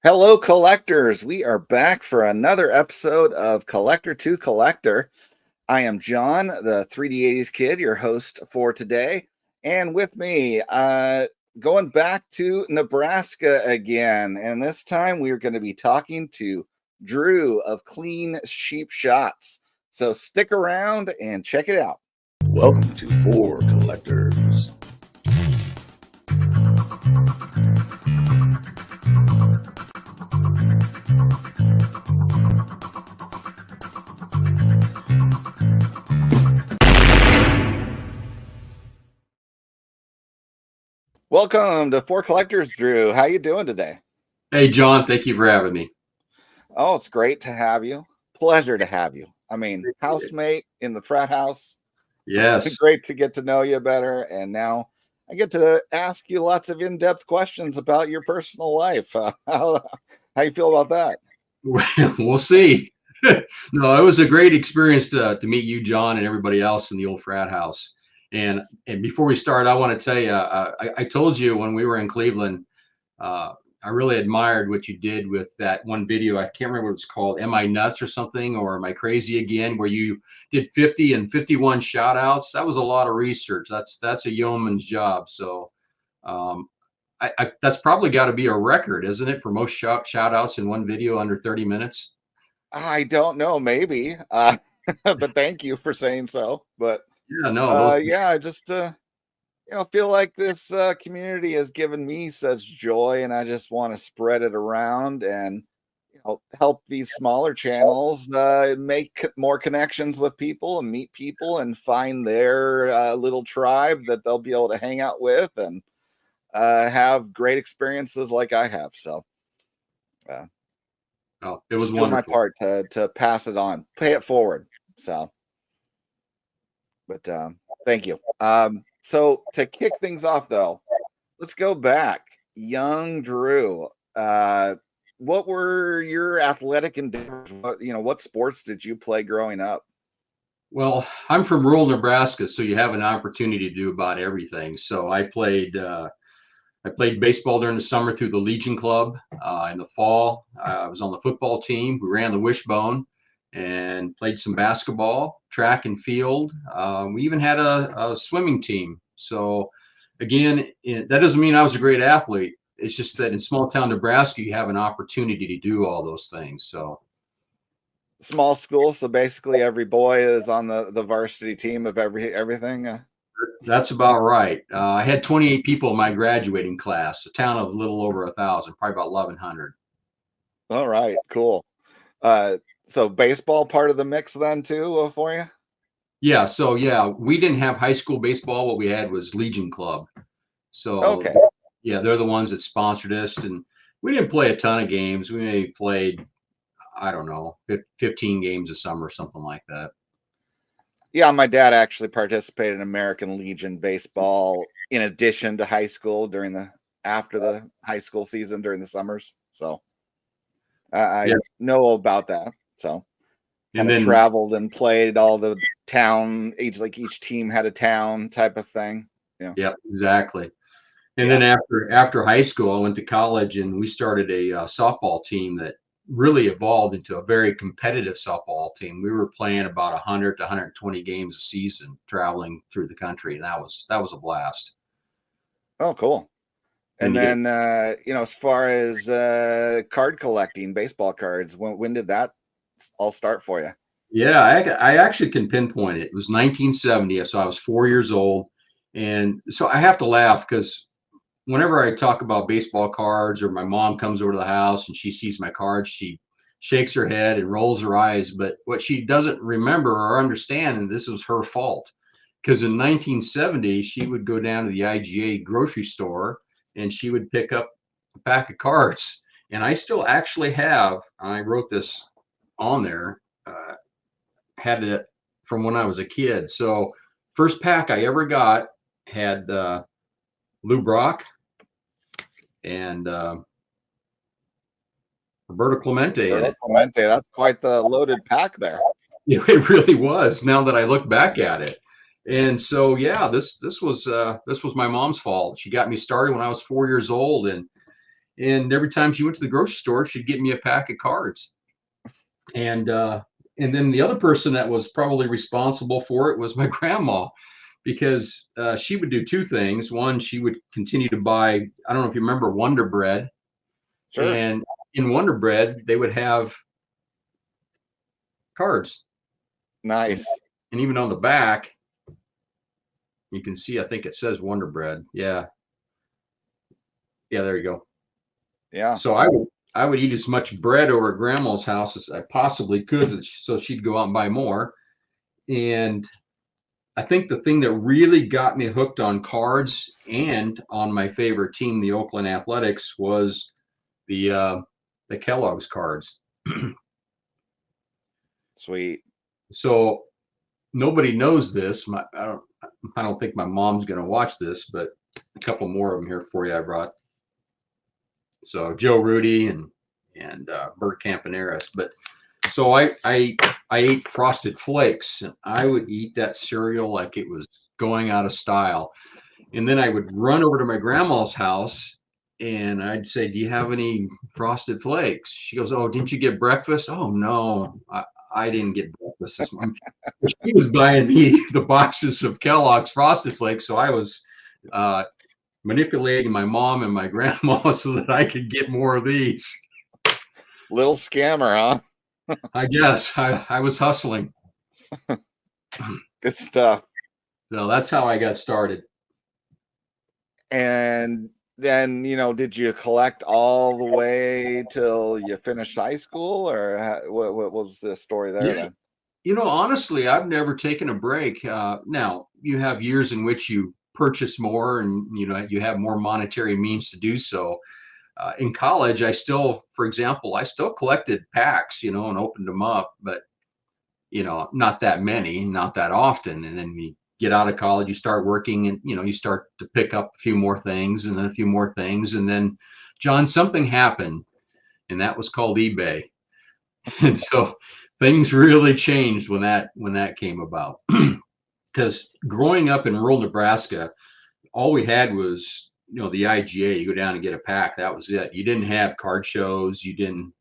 Hello, collectors. We are back for another episode of Collector to Collector. I am John, the 3D80s kid, your host for today. And with me, going back to Nebraska again. And this time we are going to be talking to Drew of Clean Sheep Shots. So stick around and check it out. Welcome to For Collectors. Welcome to For Collectors, Drew. How you doing today? Hey, John, thank you for having me. Oh, it's great to have you. Pleasure to have you. I mean, housemate in the frat house. Yes. Great to get to know you better. And now I get to ask you lots of in-depth questions about your personal life. How you feel about that? We'll see. No, it was a great experience to meet you, John, and everybody else in the old frat house. And before we start, I want to tell you, I told you when we were in Cleveland, I really admired what you did with that one video. I can't remember what it's called. Am I nuts or something? Or am I crazy again? Where you did 50 and 51 shout outs. That was a lot of research. That's a yeoman's job. So that's probably got to be a record, isn't it, for most shout outs in one video under 30 minutes? I don't know, maybe. But thank you for saying so. But Yeah, no, yeah, I just feel like this community has given me such joy, and I just want to spread it around and help these smaller channels make more connections with people and meet people and find their little tribe that they'll be able to hang out with and have great experiences like I have. So it was doing my wonderful. part to pass it on, pay it forward. So, but thank you. So to kick things off, though, let's go back. Young Drew, what were your athletic endeavors? What sports did you play growing up? Well, I'm from rural Nebraska, so you have an opportunity to do about everything. So I played baseball during the summer through the Legion Club. In the fall, I was on the football team. We ran the wishbone and played some basketball, track and field. We even had a swimming team. So, again, that doesn't mean I was a great athlete. It's just that in small town Nebraska, you have an opportunity to do all those things. So, Small school, so basically every boy is on the varsity team of everything. that's about right. I had 28 people in my graduating class, a town of a little over 1,000, probably about 1,100. All right, cool. So baseball part of the mix then too for you? Yeah, so yeah, we didn't have high school baseball. What we had was Legion Club. So Okay. yeah, they're the ones that sponsored us, and we didn't play a ton of games. We maybe played, I don't know, 15 games a summer, something like that. Yeah, my dad actually participated in American Legion baseball in addition to high school after the high school season during the summers. So I Yeah, know about that. So and kind of then traveled and played all the town each team had a town type of thing. Yeah. yeah, exactly. And then Yeah. after high school, I went to college, and we started a softball team that really evolved into a very competitive softball team. We were playing about 100 to 120 games a season, traveling through the country, and that was a blast. Oh, cool. And And you get then as far as card collecting, baseball cards, when did that all start for you? Yeah, I actually can pinpoint it. It was 1970, so I was 4 years old, and so I have to laugh because whenever I talk about baseball cards, or my mom comes over to the house and she sees my cards, she shakes her head and rolls her eyes. But what she doesn't remember or understand, and this was her fault, because in 1970 she would go down to the IGA grocery store and she would pick up a pack of cards, and I still actually have. I wrote this on there. Had it from when I was a kid. So first pack I ever got had Lou Brock and Roberto Clemente in Roberto it. Clemente, that's quite the loaded pack there. It really was. Now that I look back at it, and so yeah, this was my mom's fault. She got me started when I was 4 years old, and And every time she went to the grocery store, she'd get me a pack of cards. And then the other person that was probably responsible for it was my grandma, because she would do two things. One, she would continue to buy, I don't know if you remember Wonder Bread. Sure. And in Wonder Bread, they would have cards. Nice. And even on the back, you can see, I think it says Wonder Bread. Yeah. Yeah, there you go. Yeah. So I would eat as much bread over at grandma's house as I possibly could, so she'd go out and buy more. And I think the thing that really got me hooked on cards and on my favorite team, the Oakland Athletics, was the Kellogg's cards. Sweet. So nobody knows this. I don't think my mom's going to watch this, but a couple more of them here for you I brought. So Joe Rudy and Bert Campaneris. But so I ate Frosted Flakes, and I would eat that cereal like it was going out of style. And then I would run over to my grandma's house and I'd say, "Do you have any Frosted Flakes?" She goes, "Oh, didn't you get breakfast?" "Oh no, I didn't get breakfast this morning." She was buying me the boxes of Kellogg's Frosted Flakes, so I was manipulating my mom and my grandma so that I could get more of these. Little scammer, huh? I guess I was hustling. Good stuff. So that's how I got started. And then, did you collect all the way till you finished high school, or what was the story there then? Honestly, I've never taken a break. Now, you have years in which you purchase more and, you have more monetary means to do so. In college, for example, I still collected packs, and opened them up, but, not that many, not that often. And then you get out of college, you start working and, you start to pick up a few more things and then a few more things. And then, John, something happened, and that was called eBay. And so things really changed when that came about. Because growing up in rural Nebraska, all we had was the IGA. You go down and get a pack. That was it. You didn't have card shows. You didn't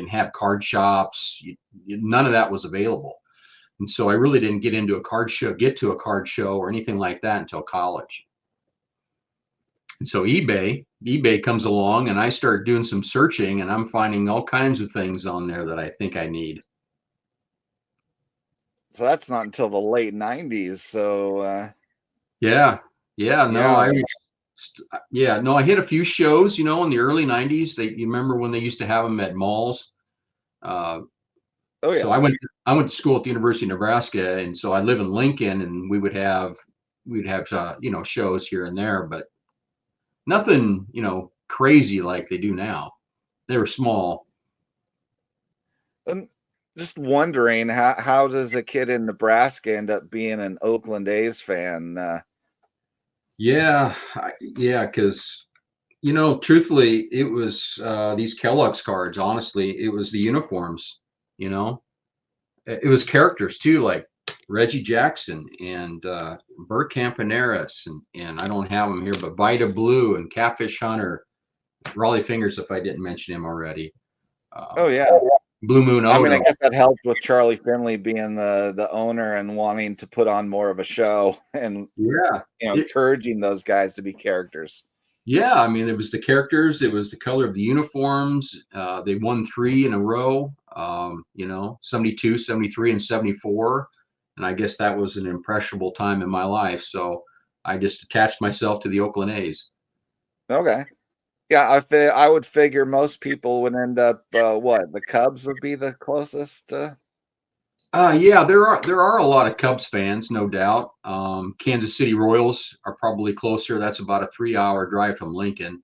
have card shops. None of that was available. And so I really didn't get to a card show or anything like that until college. And so eBay comes along and I start doing some searching and I'm finding all kinds of things on there that I think I need. So that's not until the late 90s. So Yeah. No, yeah. I hit a few shows, in the early 90s. You remember when they used to have them at malls? Oh yeah. So I went to school at the University of Nebraska, and so I live in Lincoln, and we'd have shows here and there, but nothing, crazy like they do now. They were small. And just wondering, how does a kid in Nebraska end up being an Oakland A's fan? Yeah, because truthfully, it was these Kellogg's cards. Honestly, it was the uniforms. It was characters too, like Reggie Jackson and Bert Campaneris, and I don't have them here, but Vita Blue and Catfish Hunter, Raleigh Fingers, if I didn't mention him already. Oh yeah. Blue Moon Odo. I mean, I guess that helped with Charlie Finley being the owner and wanting to put on more of a show and encouraging those guys to be characters. Yeah, I mean, it was the characters, it was the color of the uniforms. They won 3 in a row, 72, 73, and 74. And I guess that was an impressionable time in my life. So I just attached myself to the Oakland A's. Okay. Yeah, I would figure most people would end up the Cubs would be the closest. Yeah, there are a lot of Cubs fans, no doubt. Kansas City Royals are probably closer. That's about a 3-hour drive from Lincoln.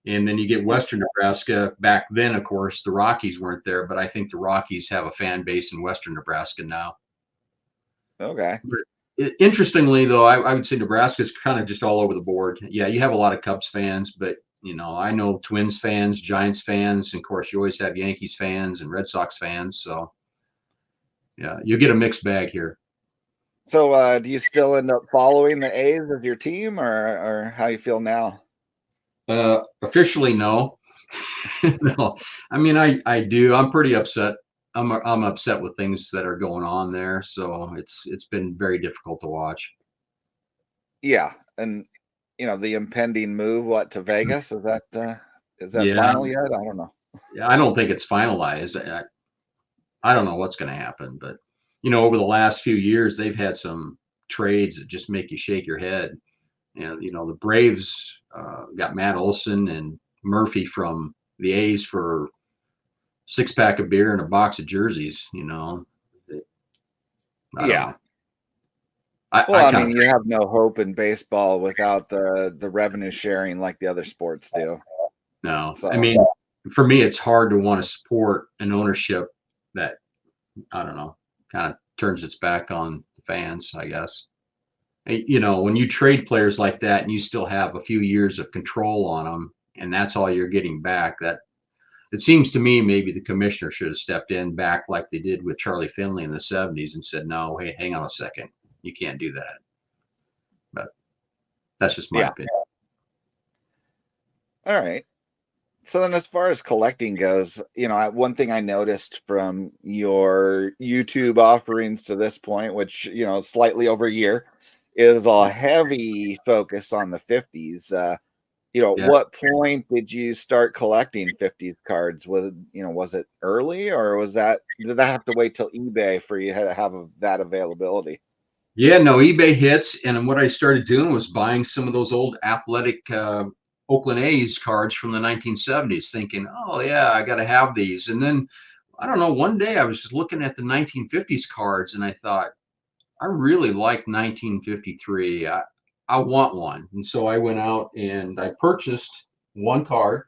And then you get Western Nebraska. Back then, of course, the Rockies weren't there, but I think the Rockies have a fan base in Western Nebraska now. Okay. Interestingly, though, I would say Nebraska is kind of just all over the board. Yeah, you have a lot of Cubs fans, but I know Twins fans, Giants fans, and of course, you always have Yankees fans and Red Sox fans. So, yeah, you get a mixed bag here. So, do you still end up following the A's as your team, or how you feel now? Officially, no. No, I mean, I do. I'm pretty upset. I'm upset with things that are going on there. So it's been very difficult to watch. Yeah, and the impending move, what, to Vegas? Is that Yeah, final yet? I don't know. yeah. I don't think it's finalized. I don't know what's going to happen, but over the last few years, they've had some trades that just make you shake your head. And the Braves got Matt Olson and Murphy from the A's for 6-pack of beer and a box of jerseys. I don't Yeah. know. Well, I I kind mean, of you have no hope in baseball without the revenue sharing like the other sports do. no. I So, mean, for me, it's hard to want to support an ownership that I don't know, kind of turns its back on the fans, I guess. When you trade players like that and you still have a few years of control on them, and that's all you're getting back, that it seems to me maybe the commissioner should have stepped in back like they did with Charlie Finley in the 70s and said, no, hey, hang on a second. You can't do that. But that's just my yeah. opinion. All right. So then, as far as collecting goes, one thing I noticed from your YouTube offerings to this point, which, slightly over a year, is a heavy focus on the 50s. Yeah. What point did you start collecting 50s cards? Was it early, or did that have to wait till eBay for you to have that availability? Yeah, no, eBay hits. And what I started doing was buying some of those old athletic Oakland A's cards from the 1970s, thinking, oh, yeah, I got to have these. And then, I don't know, one day I was just looking at the 1950s cards and I thought, I really like 1953. I want one. And so I went out and I purchased one card,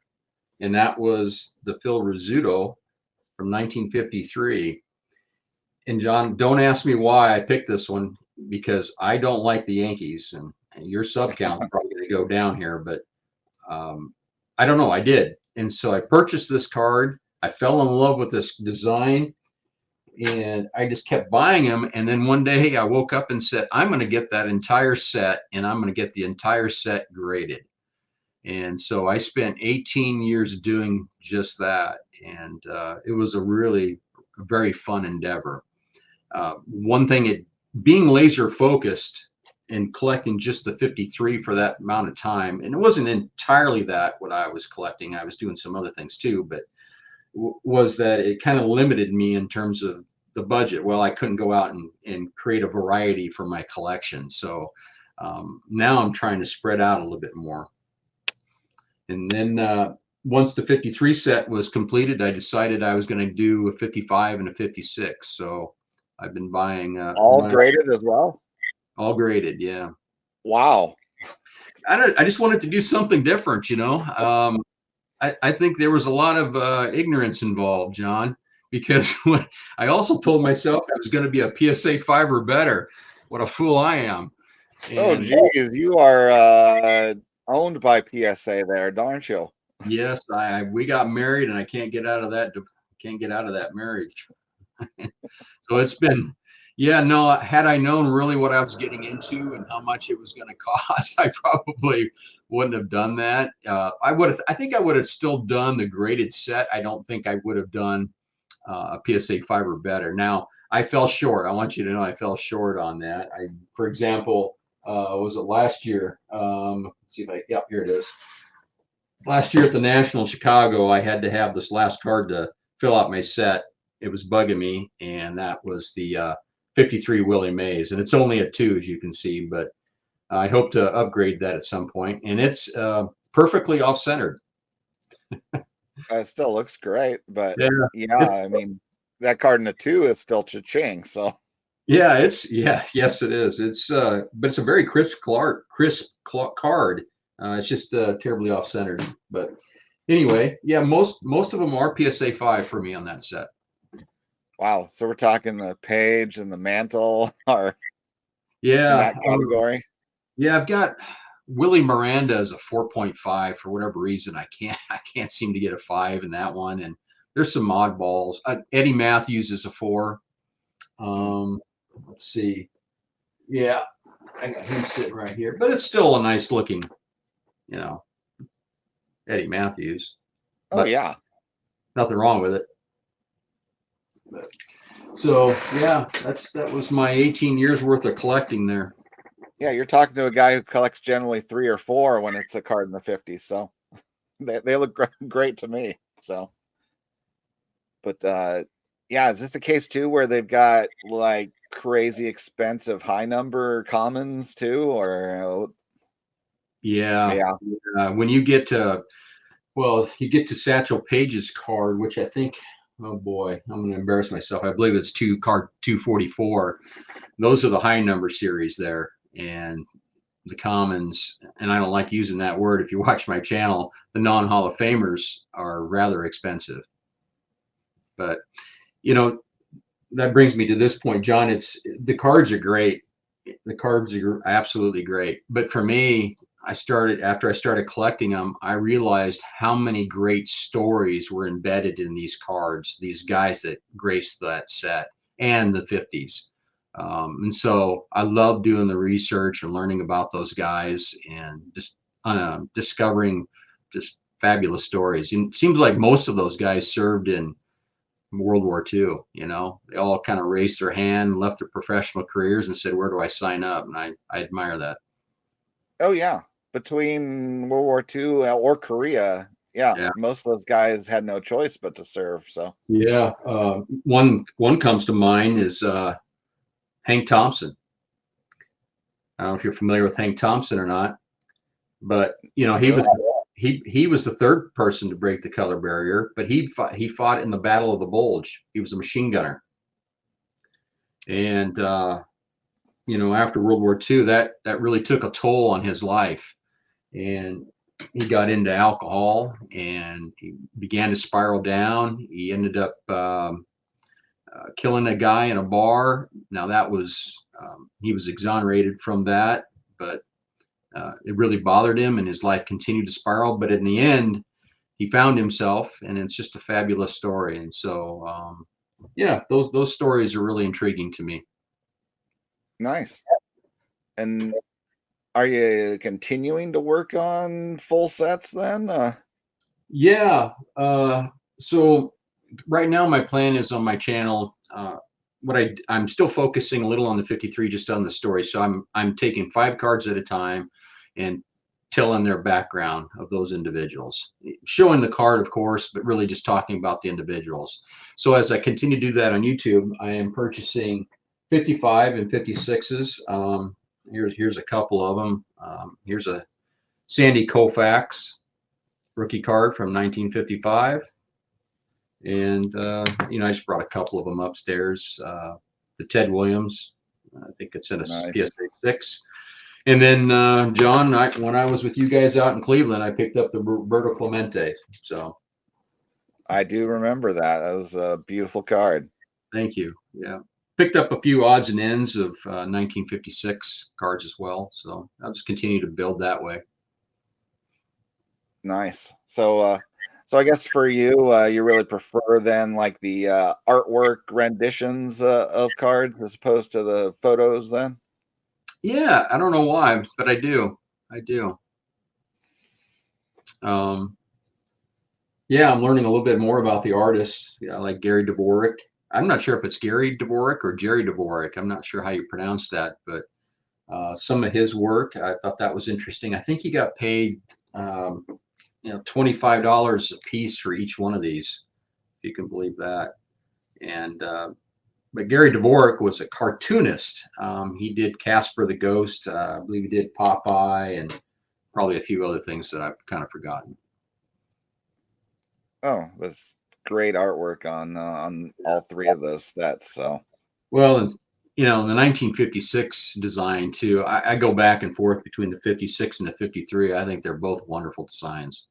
and that was the Phil Rizzuto from 1953. And John, don't ask me why I picked this one because I don't like the Yankees, and your sub count's probably going to go down here, but um, I don't know. I did, and so I purchased this card. I fell in love with this design, and I just kept buying them. And then one day I woke up and said, I'm going to get that entire set, and I'm going to get the entire set graded. And so I spent 18 years doing just that, and it was a really very fun endeavor. One thing, being laser focused and collecting just the 53 for that amount of time, and it wasn't entirely that what I was collecting. I was doing some other things too, but was that it kind of limited me in terms of the budget. Well, I couldn't go out and create a variety for my collection. So now I'm trying to spread out a little bit more. And then once the 53 set was completed, I decided I was going to do a 55 and a 56. So I've been buying All graded as well? all graded. Yeah. Wow. I just wanted to do something different. I think there was a lot of ignorance involved, John, because I also told myself I was going to be a PSA 5 or better. What a fool I am. Oh, And geez, you are owned by PSA there, don't you? yes, we got married, and I can't get out of that marriage. So it's been, yeah, no, had I known really what I was getting into and how much it was going to cost, I probably wouldn't have done that. I think I would have still done the graded set. I don't think I would have done a PSA 5 or better. Now, I fell short. I want you to know I fell short on that. For example, was it last year? Let's see if here it is. Last year at the National in Chicago, I had to have this last card to fill out my set. It was bugging me, and that was the 53 Willie Mays, and it's only a 2, as you can see, but I hope to upgrade that at some point, and it's perfectly off-centered. It still looks great, but Yeah, yeah, it's, I mean, that card in a 2 is still cha-ching. So yes, it is. But it's a very crisp card. It's just terribly off-centered. But anyway, yeah, most of them are PSA 5 for me on that set. wow. So we're talking the page and the mantle are in Yeah, that category. yeah, I've got Willie Miranda as a 4.5 for whatever reason. I can't seem to get a 5 in that one. And there's some oddballs. Eddie Matthews is a 4. Let's see. Yeah, I got him sitting right here, but it's still a nice looking, you know, Eddie Matthews, Oh but yeah. nothing wrong with it. But, so yeah, that was my 18 years worth of collecting there. Yeah, you're talking to a guy who collects generally 3 or 4 when it's a card in the 50s. So they look great to me. So, but yeah, is this a case too where they've got like crazy expensive high number commons too, or Yeah, yeah? when you get to Satchel Paige's card, which I think, oh boy, I'm going to embarrass myself. I believe it's card 244. Those are the high number series there, and the commons. And I don't like using that word. If you watch my channel, the non-Hall of Famers are rather expensive. But that brings me to this point, John. It's the cards are great. The cards are absolutely great. But for me, after I started collecting them, I realized how many great stories were embedded in these cards, these guys that graced that set and the 50s. And so I love doing the research and learning about those guys and just discovering just fabulous stories. And it seems like most of those guys served in World War II. They all kind of raised their hand, left their professional careers, and said, "Where do I sign up?" And I admire that. Oh yeah, between World War II or Korea, yeah, Yeah, most of those guys had no choice but to serve. So yeah. One comes to mind is Hank Thompson. I don't know if you're familiar with Hank Thompson or not, but no, he was the third person to break the color barrier, but he fought in the Battle of the Bulge. He was a machine gunner, and after World War II, that really took a toll on his life, and he got into alcohol and he began to spiral down. He ended up killing a guy in a bar. Now that was he was exonerated from that, but it really bothered him, and his life continued to spiral. But in the end, he found himself, and it's just a fabulous story. And so, yeah, those stories are really intriguing to me. nice. And are you continuing to work on full sets then? Yeah. So right now, my plan is on my channel. I'm still focusing a little on the 53, just on the story. So I'm taking 5 cards at a time and telling their background of those individuals, showing the card, of course, but really just talking about the individuals. So as I continue to do that on YouTube, I am purchasing 55 and 56s. Here's a couple of them. Here's a Sandy Koufax rookie card from 1955. And, I just brought a couple of them upstairs. The Ted Williams, I think it's in a Nice. PSA 6. And then, John, when I was with you guys out in Cleveland, I picked up the Roberto Clemente. So I do remember that. That was a beautiful card. thank you. Yeah. Picked up a few odds and ends of 1956 cards as well. So I'll just continue to build that way. Nice. So I guess for you, you really prefer then like the artwork renditions of cards as opposed to the photos then? Yeah. I don't know why, but I do. I do. Yeah, I'm learning a little bit more about the artists. Yeah, like Gary Dvorak. I'm not sure if it's Gary Dvorak or Jerry Dvorak. I'm not sure how you pronounce that, but some of his work, I thought that was interesting. I think he got paid, $25 a piece for each one of these, if you can believe that. And but Gary Dvorak was a cartoonist. He did Casper the Ghost. I believe he did Popeye and probably a few other things that I've kind of forgotten. Oh, it was great artwork on all 3 of those sets. So Well, and in the 1956 design too, I go back and forth between the 56 and the 53. I think they're both wonderful designs.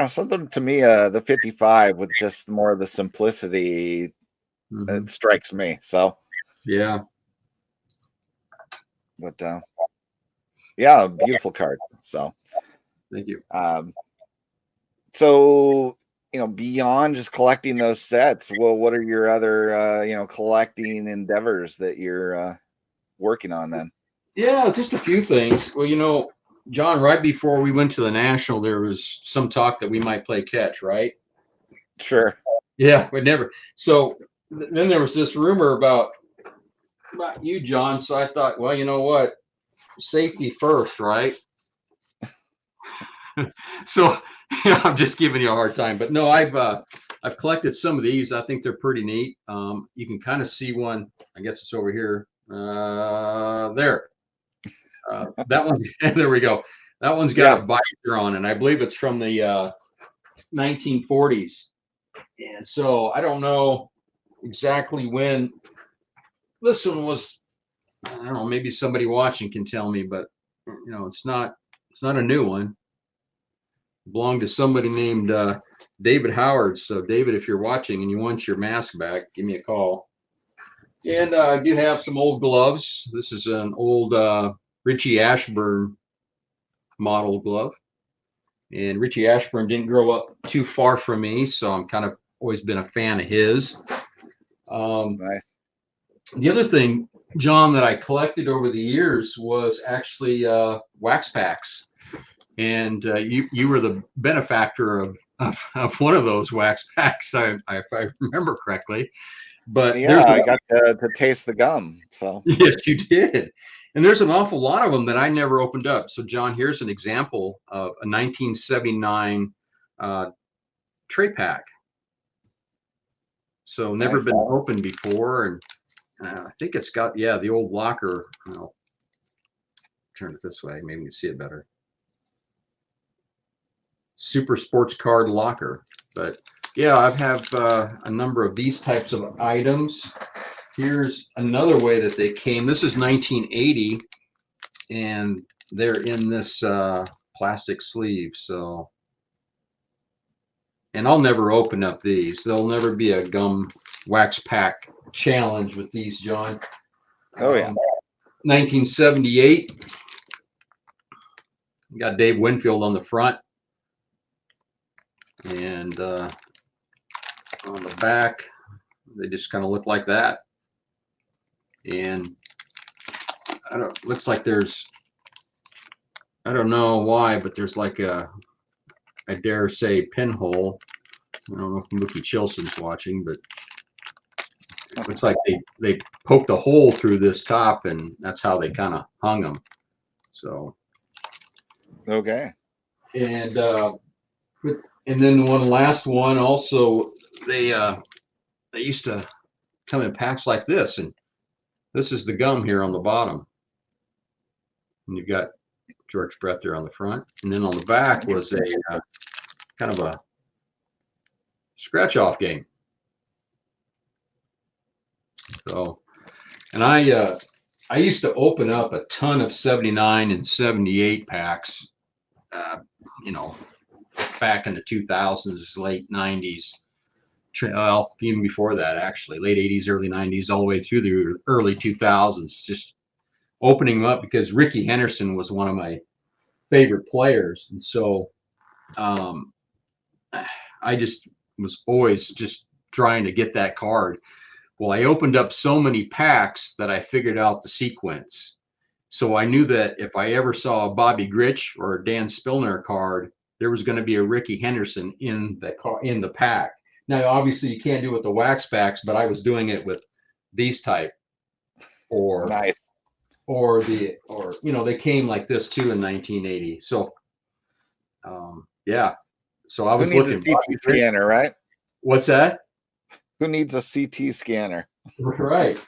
something to me, the 55 with just more of the simplicity, Hmm. it strikes me. So, Yeah, but yeah, beautiful card. So, thank you. um, so beyond just collecting those sets, well, what are your other collecting endeavors that you're working on then? Yeah, just a few things. Well, John, right before we went to the National, there was some talk that we might play catch, right? Sure. Yeah, we never. So then there was this rumor about you, John. So I thought, well, you know what? Safety first, right? So I'm just giving you a hard time, but no, I've collected some of these. I think they're pretty neat. You can kind of see one. I guess it's over here. There. That one. There we go. That one's got a visor on, and I believe it's from the 1940s. And so I don't know exactly when this one was. I don't know. Maybe somebody watching can tell me, but it's not a new one. It belonged to somebody named David Howard. So David, if you're watching and you want your mask back, give me a call. And I do have some old gloves. This is an old Richie Ashburn model glove. And Richie Ashburn didn't grow up too far from me, so I'm kind of always been a fan of his. Nice. The other thing, John, that I collected over the years was actually wax packs. And you were the benefactor of one of those wax packs, if I remember correctly. But yeah, I got to taste the gum. So yes, you did. And there's an awful lot of them that I never opened up. So, John, here's an example of a 1979 tray pack. So never nice. been opened before. And I think it's got, the old locker. I'll turn it this way. Maybe you can see it better. Super sports card locker. But yeah, I have a number of these types of items. Here's another way that they came. This is 1980, and they're in this plastic sleeve. So, and I'll never open up these. There'll never be a gum wax pack challenge with these, John. Oh yeah. 1978. We got Dave Winfield on the front, and on the back, they just kind of look like that. And looks like there's, I don't know why, but there's like I dare say, pinhole. I don't know if Mookie Chilson's watching, but it looks like they poked a hole through this top, and that's how they kind of hung them. So okay. And then one last one also, they used to come in packs like this, and this is the gum here on the bottom, and you've got George Brett there on the front, and then on the back was a kind of a scratch off game. So, and I used to open up a ton of 79 and 78 packs, back in the 2000s, late 90s. Well, even before that, actually, late 80s, early 90s, all the way through the early 2000s, just opening them up because Rickey Henderson was one of my favorite players. And so I just was always just trying to get that card. Well, I opened up so many packs that I figured out the sequence. So I knew that if I ever saw a Bobby Grich or a Dan Spillner card, there was going to be a Rickey Henderson in the pack. Now, obviously, you can't do it with the wax packs, but I was doing it with these type, or nice, or they came like this too in 1980. So, yeah. So I was looking. Who needs a CT scanner, right? What's that? Who needs a CT scanner? Right.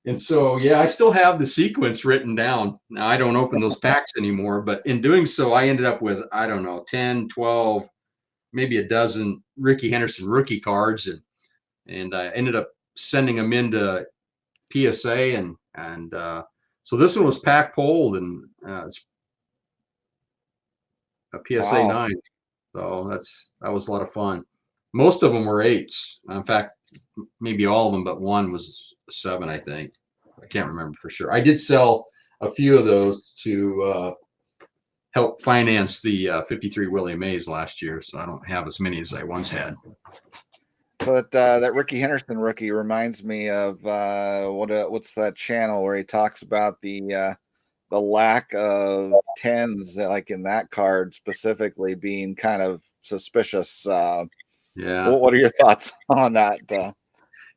And so, yeah, I still have the sequence written down. Now, I don't open those packs anymore, but in doing so, I ended up with, I don't know, 10, 12, maybe a dozen Rickey Henderson rookie cards. And I ended up sending them into PSA. And so this one was pack pulled, and it's a PSA 9. So that was a lot of fun. Most of them were 8s. In fact, maybe all of them, but one was 7, I think. I can't remember for sure. I did sell a few of those to help finance the 53 Willie Mays last year, so I don't have as many as I once had. So that Rickey Henderson rookie reminds me of what's that channel where he talks about the the lack of tens, like in that card specifically, being kind of suspicious. Yeah. What are your thoughts on that?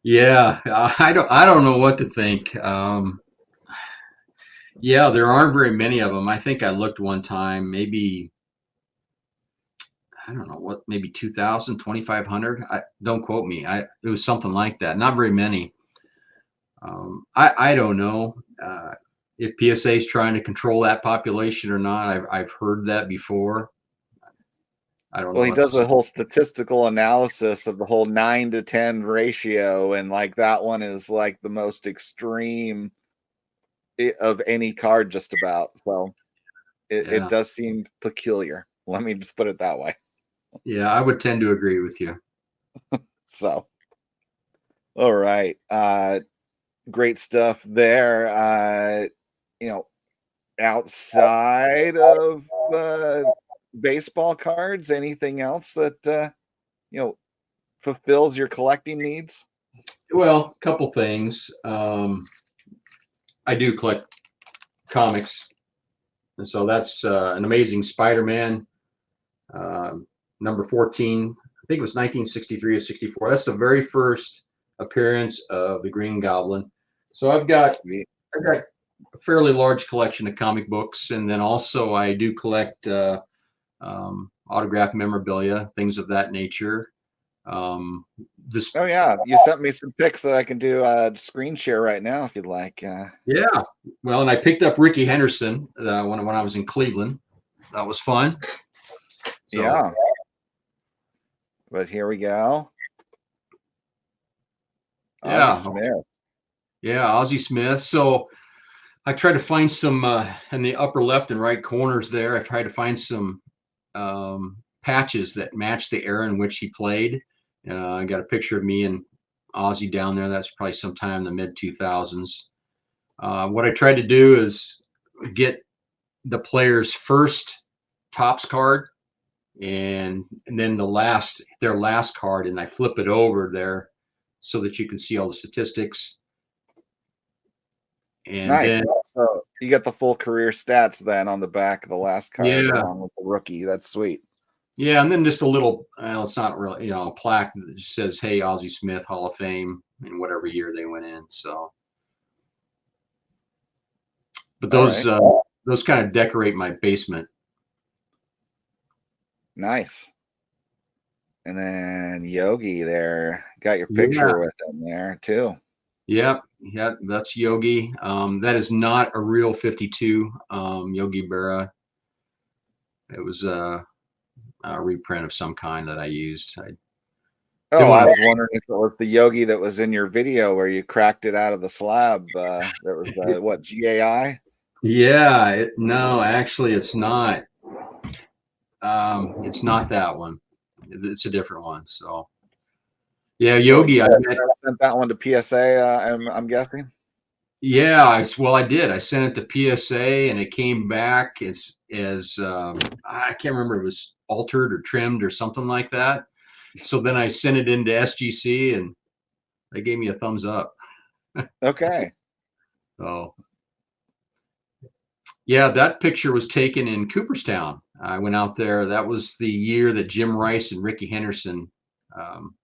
Yeah. I don't know what to think. Yeah, there aren't very many of them. I think I looked one time, maybe, I don't know what, maybe 2,000, 2,500. Don't quote me. It was something like that. Not very many. I don't know if PSA is trying to control that population or not. I've heard that before. I don't know Well, he what to does a say. whole statistical analysis of the whole 9-to-10 ratio, and like that one is like the most extreme of any card, just about. So it Yeah. does seem peculiar. Let me just put it that way. Yeah, I would tend to agree with you. So, all right. Great stuff there. You know, outside of baseball cards, anything else that you know fulfills your collecting needs? Well, a couple things. I do collect comics, and so that's an Amazing Spider-Man uh, number 14. I think it was 1963 or 64. That's the very first appearance of the Green Goblin. So I've got a fairly large collection of comic books, and then also I do collect autographed memorabilia, things of that nature. This, Oh yeah, you sent me some pics that I can do screen share right now if you'd like. yeah. Well, and I picked up Ricky Henderson when I was in Cleveland. That was fun. So Yeah, but here we go. Ozzie yeah, Smith. yeah, Ozzie Smith. So I tried to find some in the upper left and right corners there. I tried to find some patches that match the era in which he played. I got a picture of me and Ozzy down there. That's probably sometime in the mid 2000s. What I tried to do is get the player's first tops card and then their last card, and I flip it over there so that you can see all the statistics. And Nice. then So you get the full career stats then on the back of the last card yeah, along with the rookie. That's sweet. yeah, and then just a little, well, it's not really, a plaque that just says, "Hey, Ozzie Smith, Hall of Fame," in whatever year they went in. So, but All right. those kind of decorate my basement. Nice. And then Yogi there. Got your Yeah, picture with him there too. yep, yeah, that's Yogi. That is not a real 52 Yogi Berra. It was a reprint of some kind that I used. I Oh, didn't I want was wondering if it was the Yogi that was in your video where you cracked it out of the slab. That was to. what, GAI? Yeah, no, actually, it's not. It's not that one. It's a different one. So, yeah, So you Yogi. I guys met. sent that one to PSA, I'm guessing. Yeah, well, I did. I sent it to PSA, and it came back as I can't remember. It was altered or trimmed or something like that. So then I sent it into SGC, and they gave me a thumbs up. Okay. So yeah, that picture was taken in Cooperstown. I went out there. That was the year that Jim Rice and Ricky Henderson um,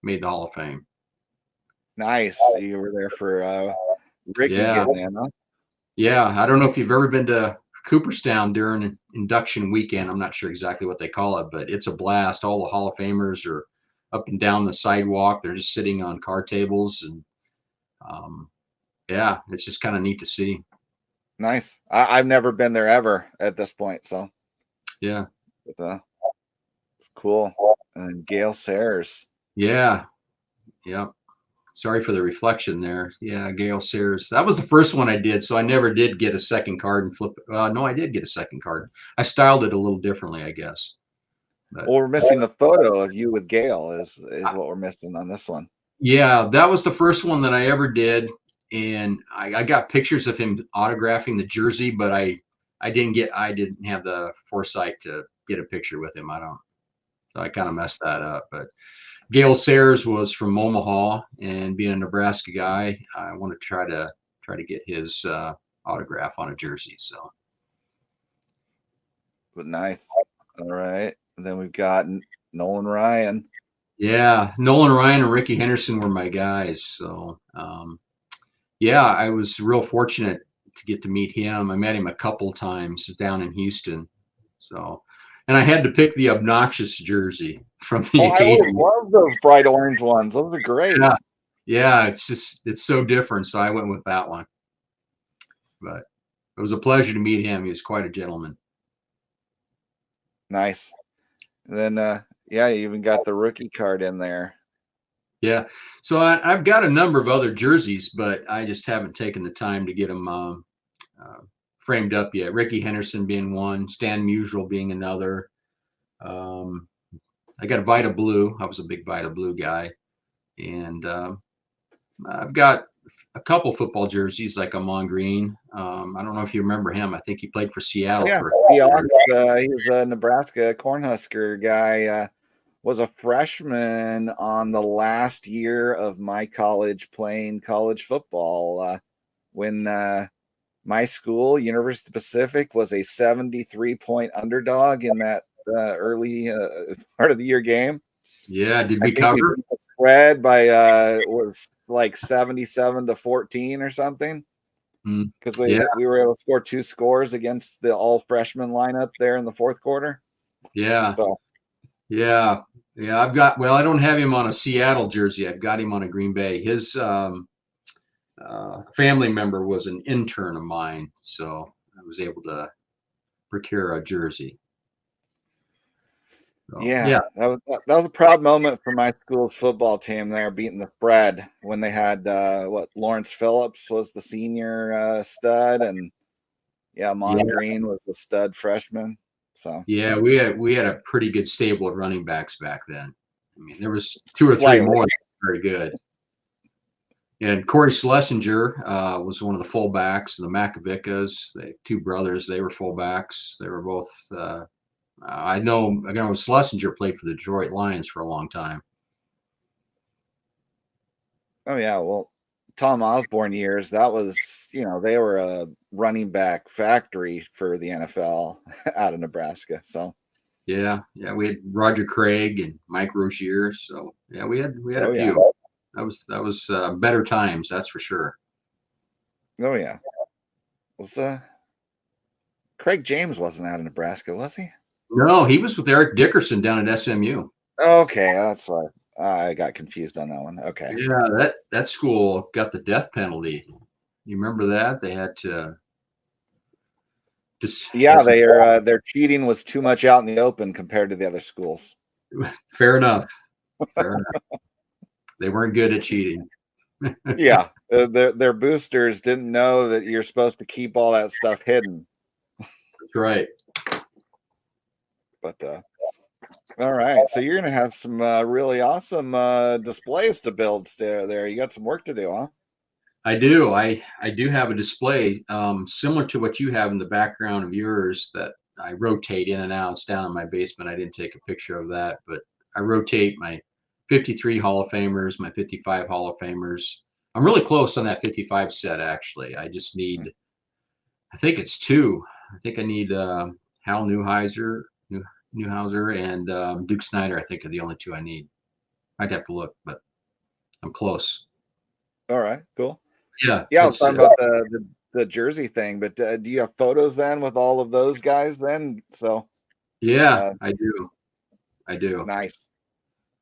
made the Hall of Fame. Nice. You were there for Ricky Yeah, getting in, huh? yeah. I don't know if you've ever been to Cooperstown during induction weekend. I'm not sure exactly what they call it, but it's a blast. All the Hall of Famers are up and down the sidewalk. They're just sitting on card tables, and um, yeah, it's just kind of neat to see. Nice. I've never been there ever at this point, so Yeah, but, it's cool. And Gail Sayers. yeah, yeah. Sorry for the reflection there. Yeah, Gale Sayers. That was the first one I did, so I never did get a second card and flip it. No, I did get a second card. I styled it a little differently, I guess. But Well, we're missing the photo of you with Gail is what we're missing on this one. yeah, that was the first one that I ever did, and I got pictures of him autographing the jersey, but I didn't have the foresight to get a picture with him. So I kind of messed that up. But Gale Sayers was from Omaha, and being a Nebraska guy, I want to try to get his autograph on a jersey. So, But nice. All right. And then we've got Nolan Ryan. yeah, Nolan Ryan and Ricky Henderson were my guys. So, yeah, I was real fortunate to get to meet him. I met him a couple times down in Houston. So, and I had to pick the obnoxious jersey from the Oh, I always 80s. love those bright orange ones. Those are great. Yeah, it's so different. So I went with that one. But it was a pleasure to meet him. He was quite a gentleman. Nice. And then, yeah, you even got the rookie card in there. Yeah. So I've got a number of other jerseys, but I just haven't taken the time to get them framed up yet. Ricky Henderson being one, Stan Musial being another. I got a Vita Blue. I was a big Vita Blue guy. And I've got a couple football jerseys like Amon Green. I don't know if you remember him. I think he played for Seattle. Yeah, For Seahawks. He was a Nebraska Cornhusker guy. Was a freshman on the last year of my college playing college football when my school, University Pacific, was a 73-point underdog in that early part of the year game. Yeah, did I we think cover? we beat the spread by was like 77-14 or something. Because we were able to score 2 scores against the all freshman lineup there in the fourth quarter. Yeah. So, Yeah. I've got, well, I don't have him on a Seattle jersey. I've got him on a Green Bay. His family member was an intern of mine, so I was able to procure a jersey. So, yeah, that was a proud moment for my school's football team there, beating the spread when they had Lawrence Phillips was the senior stud, and Mon Green was the stud freshman. So yeah, we had a pretty good stable of running backs back then. I mean, there was 2 or 3 more that were very good. And Corey Schlesinger was one of the fullbacks. The Macavickas, the 2 brothers, they were fullbacks. They were both. I know Schlesinger played for the Detroit Lions for a long time. Oh yeah, well, Tom Osborne years, that was, they were a running back factory for the NFL out of Nebraska. So yeah, we had Roger Craig and Mike Rozier. So yeah, we had a few. Yeah. That was better times, that's for sure. Oh yeah. Was Craig James wasn't out of Nebraska, was he? No, he was with Eric Dickerson down at SMU. Okay, that's why I got confused on that one. Okay. Yeah, that school got the death penalty. You remember that? They had to just their cheating was too much out in the open compared to the other schools. Fair enough. Fair enough. They weren't good at cheating. Yeah, their boosters didn't know that you're supposed to keep all that stuff hidden. That's right. But all right, so you're gonna have some really awesome displays to build there. You got some work to do, huh? I do. I do have a display similar to what you have in the background of yours that I rotate in and out. It's down in my basement. I didn't take a picture of that, but I rotate my 53 Hall of Famers, my 55 Hall of Famers. I'm really close on that 55 set, actually. I just need, I think it's 2. I think I need Hal Newhouser and Duke Snider. I think are the only 2 I need. I'd have to look, but I'm close. All right, cool. Yeah. I was talking about the jersey thing, but do you have photos then with all of those guys then? So yeah, I do. Nice.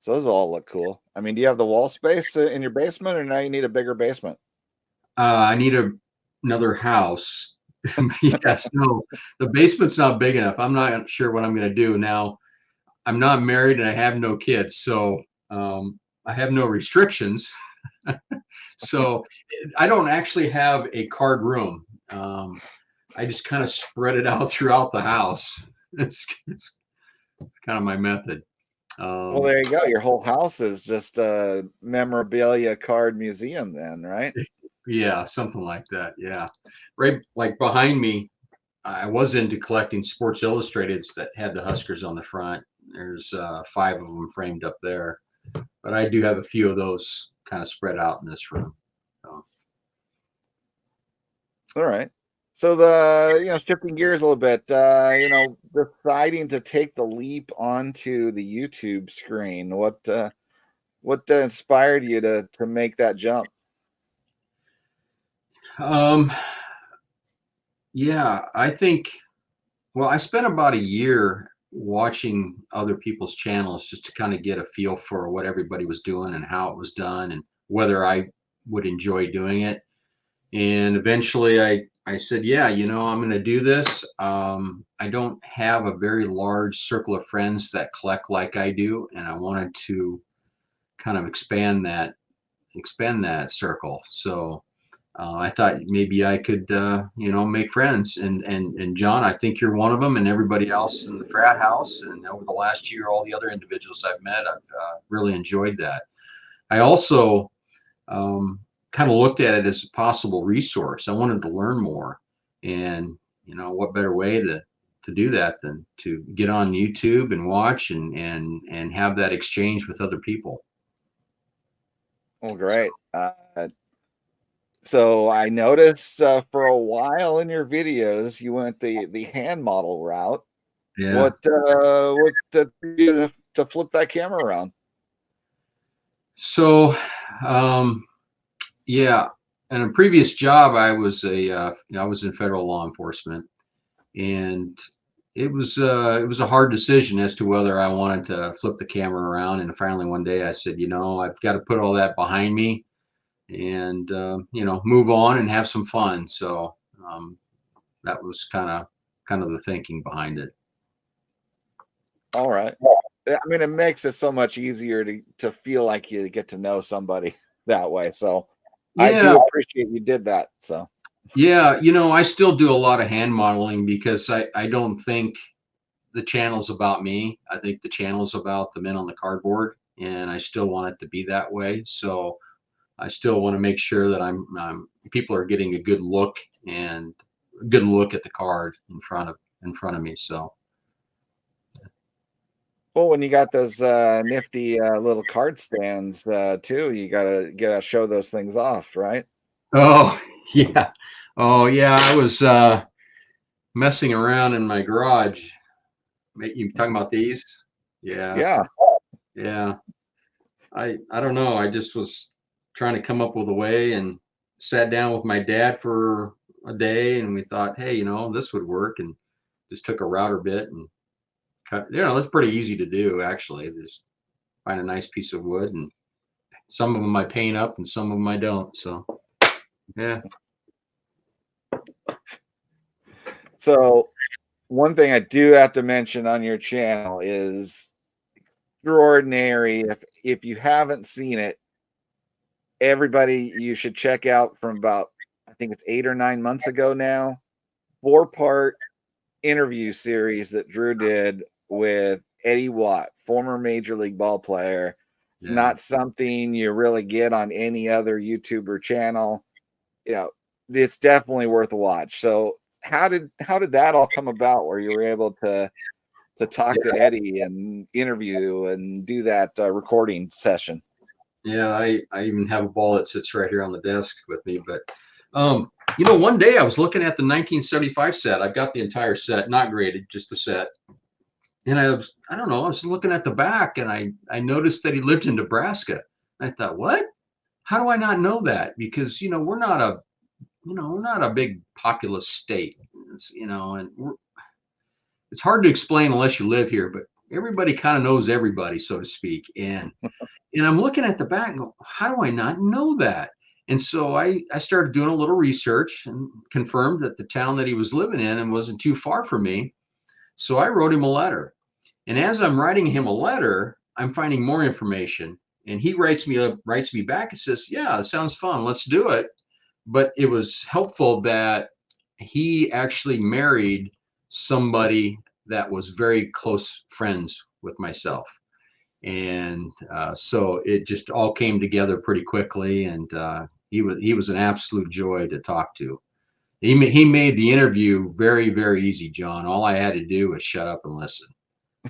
So those all look cool. I mean, do you have the wall space in your basement, or now you need a bigger basement? I need another house. Yes, no, the basement's not big enough. I'm not sure what I'm going to do now. I'm not married and I have no kids, so I have no restrictions. So I don't actually have a card room. I just kind of spread it out throughout the house. It's kind of my method. Well, there you go. Your whole house is just a memorabilia card museum then, right? Yeah, something like that. Yeah. Right, like behind me, I was into collecting Sports Illustrateds that had the Huskers on the front. There's 5 of them framed up there, but I do have a few of those kind of spread out in this room. So. All right. So shifting gears a little bit, deciding to take the leap onto the YouTube screen. What inspired you to make that jump? Um, yeah, I think, well, I spent about a year watching other people's channels just to kind of get a feel for what everybody was doing and how it was done and whether I would enjoy doing it. And eventually I said, yeah, I'm going to do this. I don't have a very large circle of friends that collect like I do, and I wanted to kind of expand that circle. So I thought maybe I could, make friends. And John, I think you're one of them, and everybody else in the frat house. And over the last year, all the other individuals I've met, I've really enjoyed that. I also kind of looked at it as a possible resource. I wanted to learn more, and what better way to do that than to get on YouTube and watch and have that exchange with other people. Well, great. So I noticed for a while in your videos you went the hand model route. Yeah. What you to flip that camera around? So, yeah, in a previous job, I was in federal law enforcement, and it was a hard decision as to whether I wanted to flip the camera around. And finally, one day, I said, I've got to put all that behind me and move on and have some fun. So that was kind of the thinking behind it. All right. I mean, it makes it so much easier to feel like you get to know somebody that way. So I Yeah, do appreciate you did that. So yeah. I still do a lot of hand modeling because I don't think the channel's about me. I think the channel's about the men on the cardboard, and I still want it to be that way. So I still want to make sure that people are getting a good look at the card in front of me. So well, when you got those nifty little card stands too, you gotta show those things off, right? oh yeah, oh yeah, I was messing around in my garage. You talking about these? Yeah, Yeah. yeah. I don't know. I just was trying to come up with a way and sat down with my dad for a day, and we thought, hey, this would work, and just took a router bit and cut. It's pretty easy to do actually. Just find a nice piece of wood, and some of them I paint up, and some of them I don't. So yeah. So one thing I do have to mention on your channel is extraordinary. If you haven't seen it, everybody you should check out from about I think it's 8 or 9 months ago now. 4-part interview series that Drew did with Eddie Watt, former major league ball player. It's Yeah. not something you really get on any other YouTuber channel. It's definitely worth a watch. So how did that all come about where you were able to talk to Eddie and interview and do that recording session? Yeah, I even have a ball that sits right here on the desk with me. But one day I was looking at the 1975 set. I've got the entire set, not graded, just the set. And I don't know, I was looking at the back, and I noticed that he lived in Nebraska. I thought, what? How do I not know that? Because we're not a big populous state. And it's hard to explain unless you live here, but everybody kind of knows everybody, so to speak. And I'm looking at the back and go, how do I not know that? And so I started doing a little research and confirmed that the town that he was living in and wasn't too far from me. So I wrote him a letter. And as I'm writing him a letter, I'm finding more information. And he writes me back and says, yeah, it sounds fun. Let's do it. But it was helpful that he actually married somebody that was very close friends with myself. And so it just all came together pretty quickly, and he was an absolute joy to talk to. He made the interview very, very easy, John. All I had to do was shut up and listen.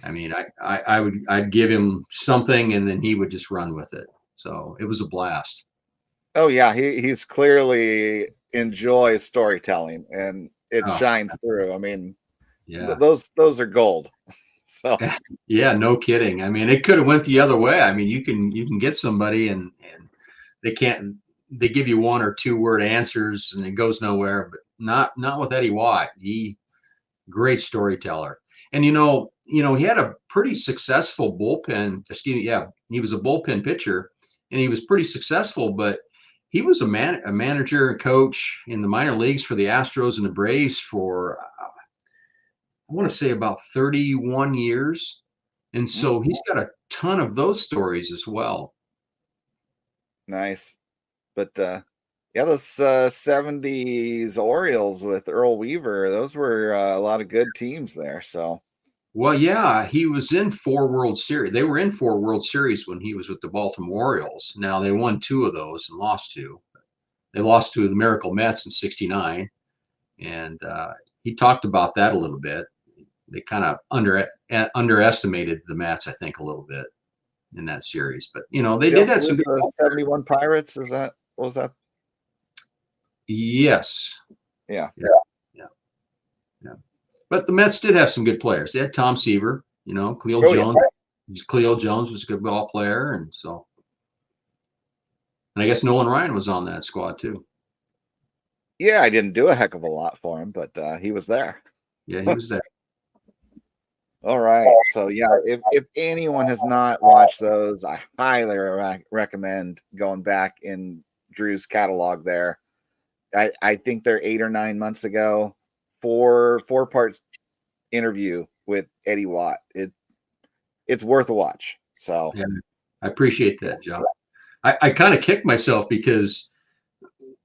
I mean, I'd give him something, and then he would just run with it. So it was a blast. Oh yeah, he's clearly enjoys storytelling, and it Oh, shines through. I mean, yeah. those are gold. So Yeah, no kidding. I mean, it could have went the other way. I mean, you can get somebody and they can't they give you 1 or 2 word answers and it goes nowhere, but not with Eddie Watt. He great storyteller. And he had a pretty successful bullpen, excuse me, yeah, he was a bullpen pitcher and he was pretty successful, but he was a manager and coach in the minor leagues for the Astros and the Braves for I want to say about 31 years. And mm, so he's got a ton of those stories as well. nice. But yeah, those 70s Orioles with Earl Weaver, those were a lot of good teams there. So Well, yeah, he was in 4 World Series. They were in 4 World Series when he was with the Baltimore Orioles. Now they won 2 of those and lost 2. They lost to the Miracle Mets in '69, and he talked about that a little bit. They kind of underestimated the Mets, I think, a little bit in that series. But they he did also have some with good the ball players. 71 Pirates, is that what was that? Yes, Yeah. yeah, yeah, yeah. But the Mets did have some good players. They had Tom Seaver, Cleo Oh yeah. Jones. Cleo Jones was a good ball player, and I guess Nolan Ryan was on that squad too. Yeah, I didn't do a heck of a lot for him, but he was there. Yeah, he was there. All right. So yeah, if anyone has not watched those, I highly recommend going back in Drew's catalog there. I think they're 8 or 9 months ago. Four parts interview with Eddie Watt. It's worth a watch. So Yeah, I appreciate that, John. I kind of kicked myself because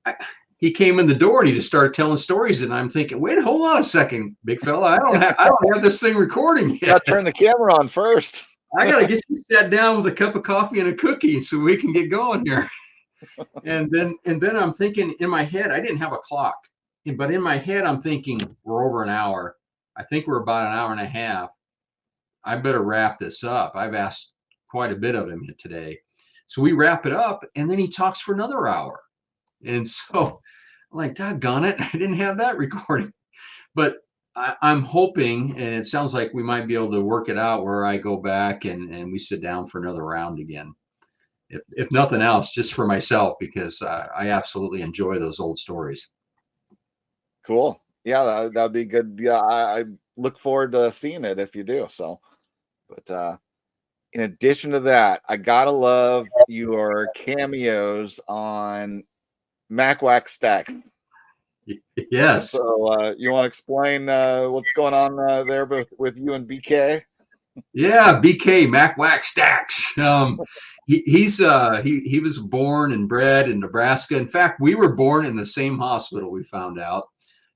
I, he came in the door and he just started telling stories, and I'm thinking, wait, hold on a second, big fella, I don't have this thing recording gotta yet. turn the camera on first. I got to get you sat down with a cup of coffee and a cookie so we can get going here. And then I'm thinking in my head, I didn't have a clock, but in my head, I'm thinking we're over an hour. I think we're about an hour and a half. I better wrap this up. I've asked quite a bit of him today. So we wrap it up, and then he talks for another hour. And so I'm like, doggone it, I didn't have that recording. But I'm hoping, and it sounds like we might be able to work it out where I go back and we sit down for another round again. If nothing else, just for myself, because I absolutely enjoy those old stories. Cool. Yeah, that'd be good. Yeah, I look forward to seeing it if you do. So, but in addition to that, I gotta love your cameos on Mac Wax Stacks. Yes. So, you want to explain what's going on there with you and BK? Yeah, BK Mac Wax Stacks. He was born and bred in Nebraska. In fact, we were born in the same hospital. We found out,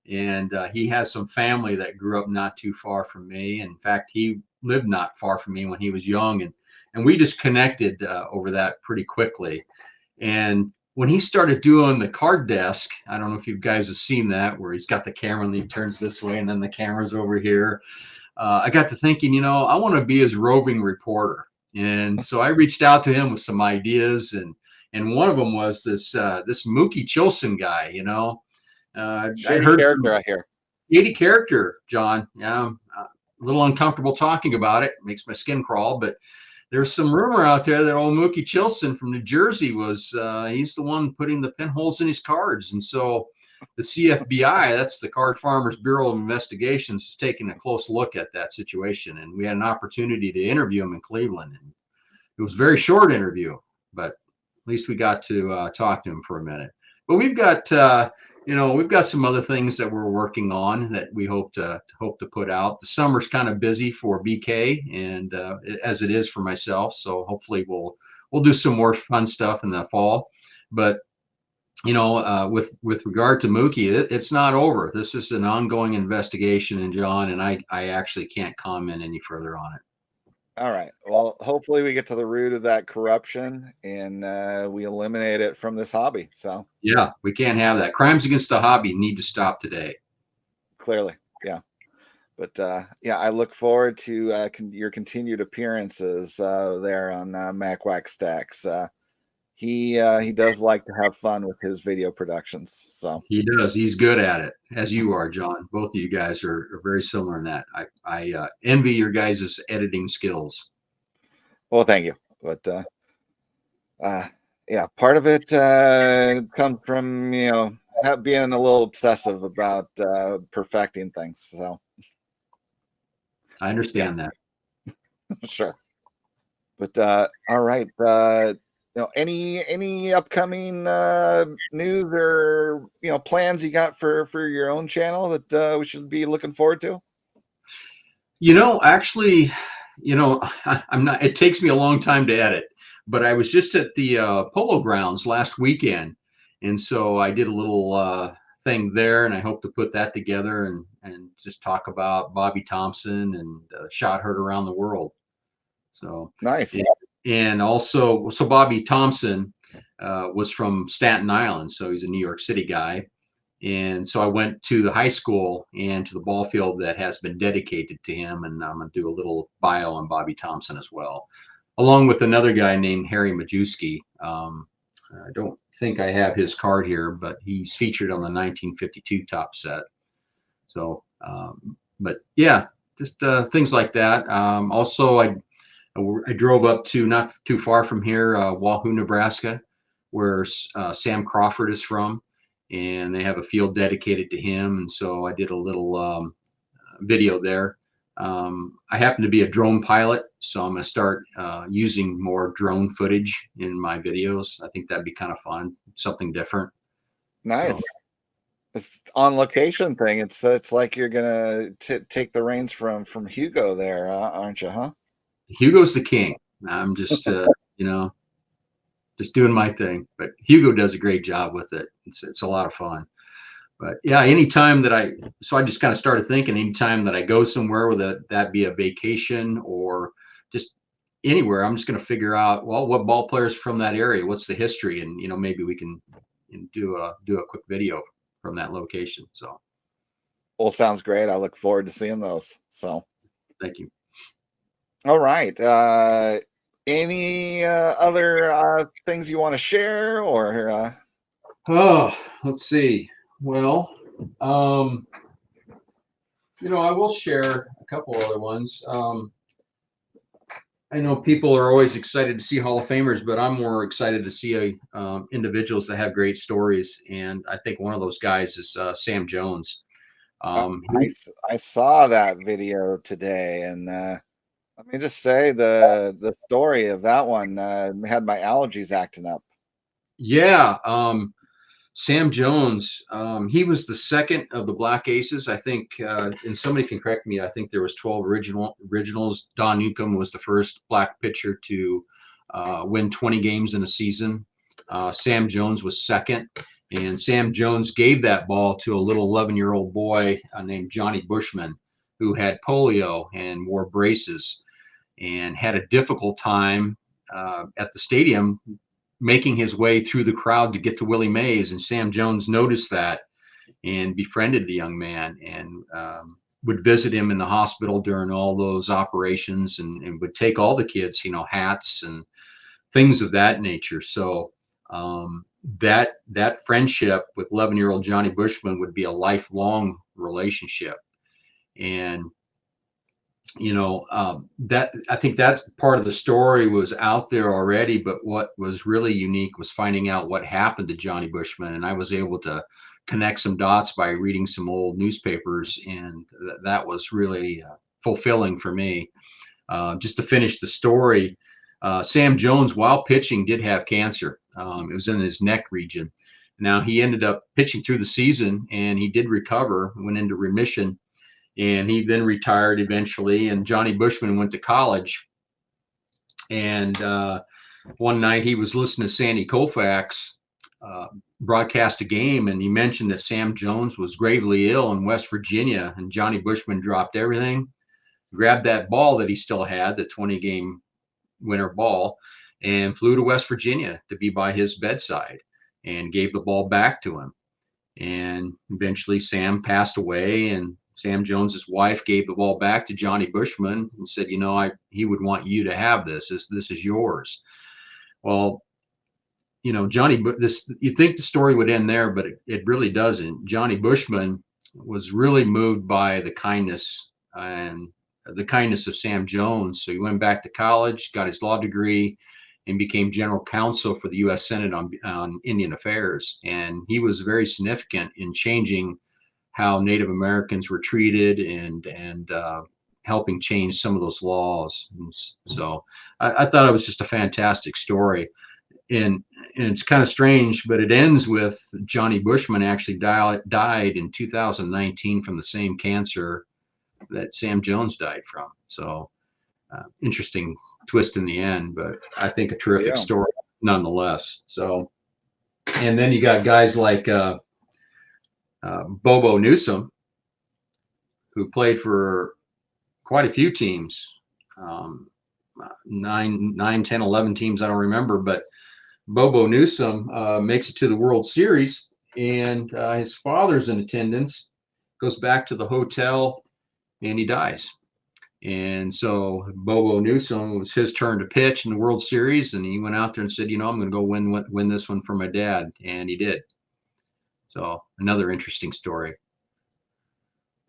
and he has some family that grew up not too far from me. In fact, he lived not far from me when he was young, and we just connected over that pretty quickly. And when he started doing the card desk, I don't know if you guys have seen that, where he's got the camera and he turns this way, and then the camera's over here. I got to thinking, I want to be his roving reporter, and so I reached out to him with some ideas, and one of them was this Mookie Chilson guy. I Shady heard character, some I hear. shady character, John. Yeah, I'm a little uncomfortable talking about it. Makes my skin crawl, but there's some rumor out there that old Mookie Chilson from New Jersey he's the one putting the pinholes in his cards. And so the CFBI, that's the Card Farmers Bureau of Investigations, is taking a close look at that situation. And we had an opportunity to interview him in Cleveland. And it was a very short interview, but at least we got to talk to him for a minute. But we've got some other things that we're working on that we hope to put out. The summer's kind of busy for BK, and as it is for myself. So hopefully we'll do some more fun stuff in the fall. But with regard to Mookie, it's not over. This is an ongoing investigation, and John and I actually can't comment any further on it. All right. Well, hopefully we get to the root of that corruption and we eliminate it from this hobby. So Yeah, we can't have that. Crimes against the hobby need to stop today. clearly, yeah. But yeah, I look forward to your continued appearances there on Mac Wax Stacks. he does like to have fun with his video productions. So He does. He's good at it, as you are, John. Both of you guys are very similar in that. I envy your guys' editing skills. well, thank you. But yeah, part of it comes from being a little obsessive about perfecting things. So I understand that. sure. But all right. Any upcoming news or plans you got for your own channel that we should be looking forward to? Actually, I'm not. It takes me a long time to edit, but I was just at the Polo Grounds last weekend, and so I did a little thing there, and I hope to put that together and just talk about Bobby Thompson and shot heard around the world. So Nice. and also, so Bobby Thompson was from Staten Island, so he's a New York City guy. And so I went to the high school and to the ball field that has been dedicated to him. And I'm going to do a little bio on Bobby Thompson as well, along with another guy named Harry Majewski. I don't think I have his card here, but he's featured on the 1952 top set. So, but yeah, just things like that. Also, I drove up to not too far from here, Wahoo, Nebraska, where Sam Crawford is from, and they have a field dedicated to him. And so I did a little video there. I happen to be a drone pilot, so I'm going to start using more drone footage in my videos. I think that'd be kind of fun, something different. Nice. So, It's on location thing. It's like you're gonna take the reins from Hugo there, aren't you? Huh? Hugo's the king. I'm just just doing my thing, but Hugo does a great job with it. It's a lot of fun. But yeah, anytime that I just kind of started thinking, anytime that I go somewhere, whether that be a vacation or just anywhere, I'm just going to figure out, well, what ball players from that area, what's the history, and maybe we can do a quick video from that location. So, Well, sounds great. I look forward to seeing those. So, thank you. all right. Any other things you want to share, or? Oh, let's see. Well, I will share a couple other ones. I know people are always excited to see Hall of Famers, but I'm more excited to see individuals that have great stories. And I think one of those guys is Sam Jones. I saw that video today, and let me just say the story of that one had my allergies acting up. Yeah. Sam Jones, he was the second of the Black Aces. I think, and somebody can correct me, I think there was 12 originals. Don Newcomb was the first Black pitcher to win 20 games in a season. Sam Jones was second. And Sam Jones gave that ball to a little 11-year-old boy named Johnny Bushman, who had polio and wore braces and had a difficult time at the stadium making his way through the crowd to get to Willie Mays. And Sam Jones noticed that and befriended the young man and would visit him in the hospital during all those operations and would take all the kids, hats and things of that nature. So that friendship with 11-year-old Johnny Bushman would be a lifelong relationship. And that I think that's part of the story was out there already, but what was really unique was finding out what happened to Johnny Bushman. And I was able to connect some dots by reading some old newspapers, and that was really fulfilling for me. Just to finish the story, Sam Jones, while pitching, did have cancer. It was in his neck region. Now, he ended up pitching through the season, and he did recover, went into remission. And he then retired eventually. And Johnny Bushman went to college. And one night he was listening to Sandy Koufax broadcast a game, and he mentioned that Sam Jones was gravely ill in West Virginia. And Johnny Bushman dropped everything, grabbed that ball that he still had, the 20-game winner ball, and flew to West Virginia to be by his bedside and gave the ball back to him. And eventually Sam passed away, and Sam Jones's wife gave the ball back to Johnny Bushman and said, he would want you to have this. This is yours. Well, you'd think the story would end there, but it really doesn't. Johnny Bushman was really moved by the kindness of Sam Jones. So he went back to college, got his law degree, and became general counsel for the U.S. Senate on Indian affairs. And he was very significant in changing how Native Americans were treated and helping change some of those laws. And so I thought it was just a fantastic story. And it's kind of strange, but it ends with Johnny Bushman actually died in 2019 from the same cancer that Sam Jones died from. So interesting twist in the end, but I think a terrific story nonetheless. So, and then you got guys like Bobo Newsom, who played for quite a few teams, 9, 10, 11 teams, I don't remember, but Bobo Newsom makes it to the World Series, and his father's in attendance, goes back to the hotel, and he dies. And so Bobo Newsom, it was his turn to pitch in the World Series, and he went out there and said, I'm going to go win this one for my dad, and he did. So another interesting story.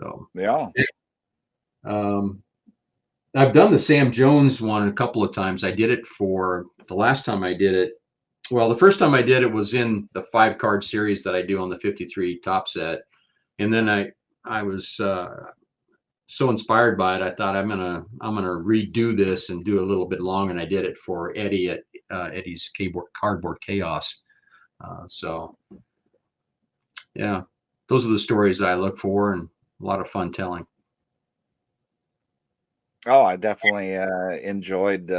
So yeah. I've done the Sam Jones one a couple of times. I did it for the last time I did it. Well, the first time I did it was in the 5-card series that I do on the 53 top set. And then I was so inspired by it, I thought I'm gonna redo this and do a little bit long, and I did it for Eddie at Eddie's Cardboard Chaos. So yeah, those are the stories I look for, and a lot of fun telling. Oh, I definitely enjoyed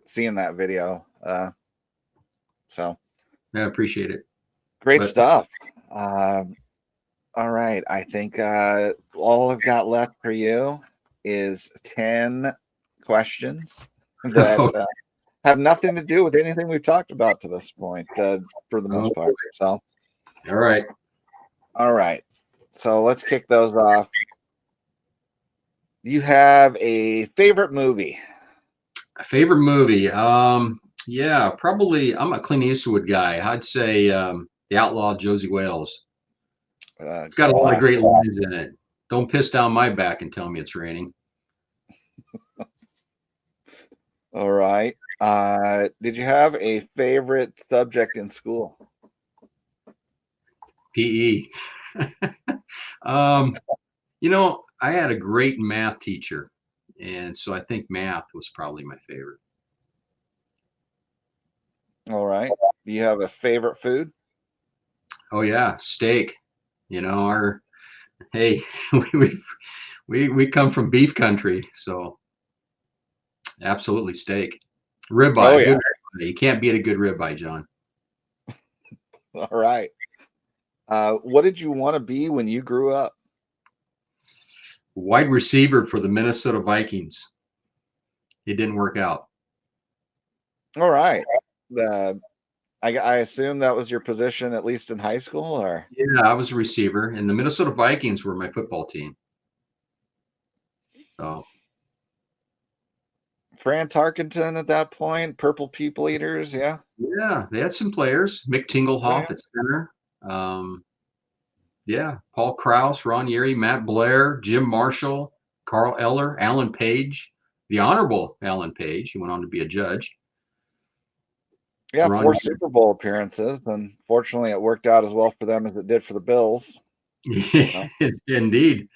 seeing that video. So I appreciate it. Great stuff. All right. I think all I've got left for you is 10 questions that have nothing to do with anything we've talked about to this point for the most part. So, all right. So let's kick those off. You have a favorite movie? A favorite movie? Yeah, probably. I'm a Clint Eastwood guy. I'd say The Outlaw Josie Wales. It's got a lot of great lines in it. Don't piss down my back and tell me it's raining. All right. Did you have a favorite subject in school? PE. I had a great math teacher, and so I think math was probably my favorite. All right. Do you have a favorite food? Oh yeah, steak. We come from beef country, so absolutely steak. Ribeye. Oh, yeah. Good ribeye. You can't beat a good ribeye, John. All right. What did you want to be when you grew up? Wide receiver for the Minnesota Vikings. It didn't work out. All right. I assume that was your position, at least in high school, or? Yeah, I was a receiver, and the Minnesota Vikings were my football team. So, Fran Tarkenton at that point, Purple People Eaters, yeah. Yeah, they had some players. Mick Tingelhoff at center. Yeah, Paul Krause, Ron Yeri, Matt Blair, Jim Marshall, Carl Eller, Alan Page, the Honorable Alan Page. He went on to be a judge. Yeah, 4 Super Bowl appearances, and fortunately it worked out as well for them as it did for the Bills. Yeah, indeed.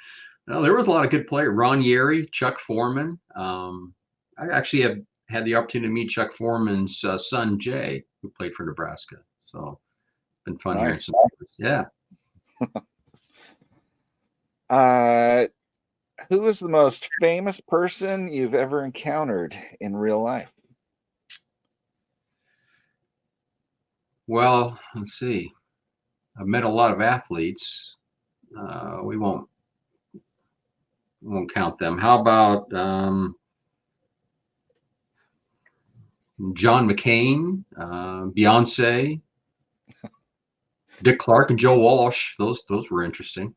No, there was a lot of good players. Ron Yeri, Chuck Foreman. I actually have had the opportunity to meet Chuck Foreman's son, Jay, who played for Nebraska. So it's been fun hearing some. Yeah. Who is the most famous person you've ever encountered in real life? Well, let's see. I've met a lot of athletes. We won't count them. How about John McCain, Beyonce, Dick Clark, and Joe Walsh? Those were interesting.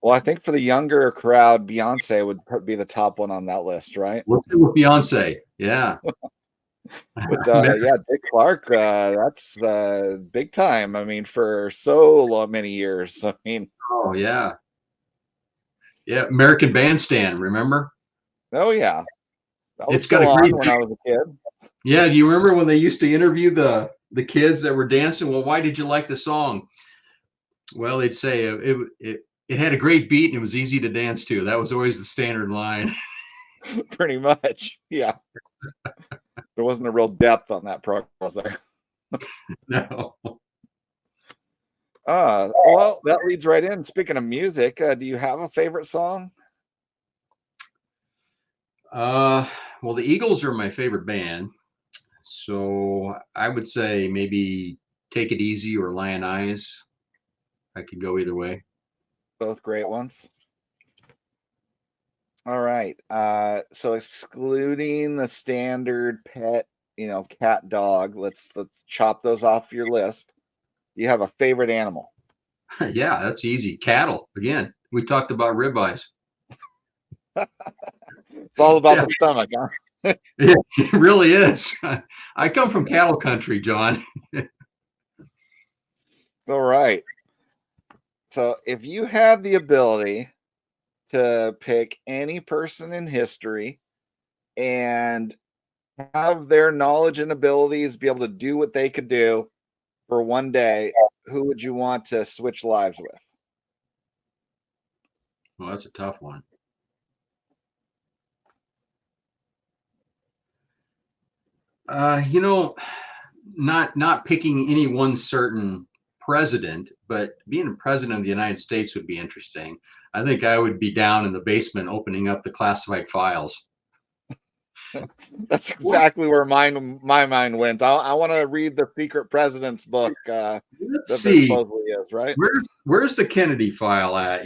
Well, I think for the younger crowd, Beyonce would be the top one on that list, right? Let's do with Beyonce. Yeah. But yeah, Dick Clark, that's big time. I mean, for so long, many years. I mean, Oh yeah, yeah. American Bandstand. Remember? oh yeah, that was It's got still a great. on when I was a kid. Yeah. Do you remember when they used to interview the kids that were dancing? Well, why did you like the song? Well, they'd say it had a great beat and it was easy to dance to. That was always the standard line. Pretty much. Yeah. There wasn't a real depth on that program, was there? No. Well, that leads right in. Speaking of music, do you have a favorite song? Well, the Eagles are my favorite band, so I would say maybe Take It Easy or Lion Eyes. I could go either way. Both great ones. All right. So excluding the standard pet, cat, dog, let's chop those off your list. You have a favorite animal? Yeah, that's easy. Cattle again. We talked about ribeyes. It's all about Yeah, the stomach, huh? it really is. I come from cattle country, John. All right. So if you had the ability to pick any person in history and have their knowledge and abilities be able to do what they could do for one day, who would you want to switch lives with? Well, that's a tough one. You know, not picking any one certain president, but being a president of the United States would be interesting. I think I would be down in the basement opening up the classified files. That's exactly where my mind went. I want to read the Secret President's book Let's that there see. supposedly is, right? Where's the Kennedy file at,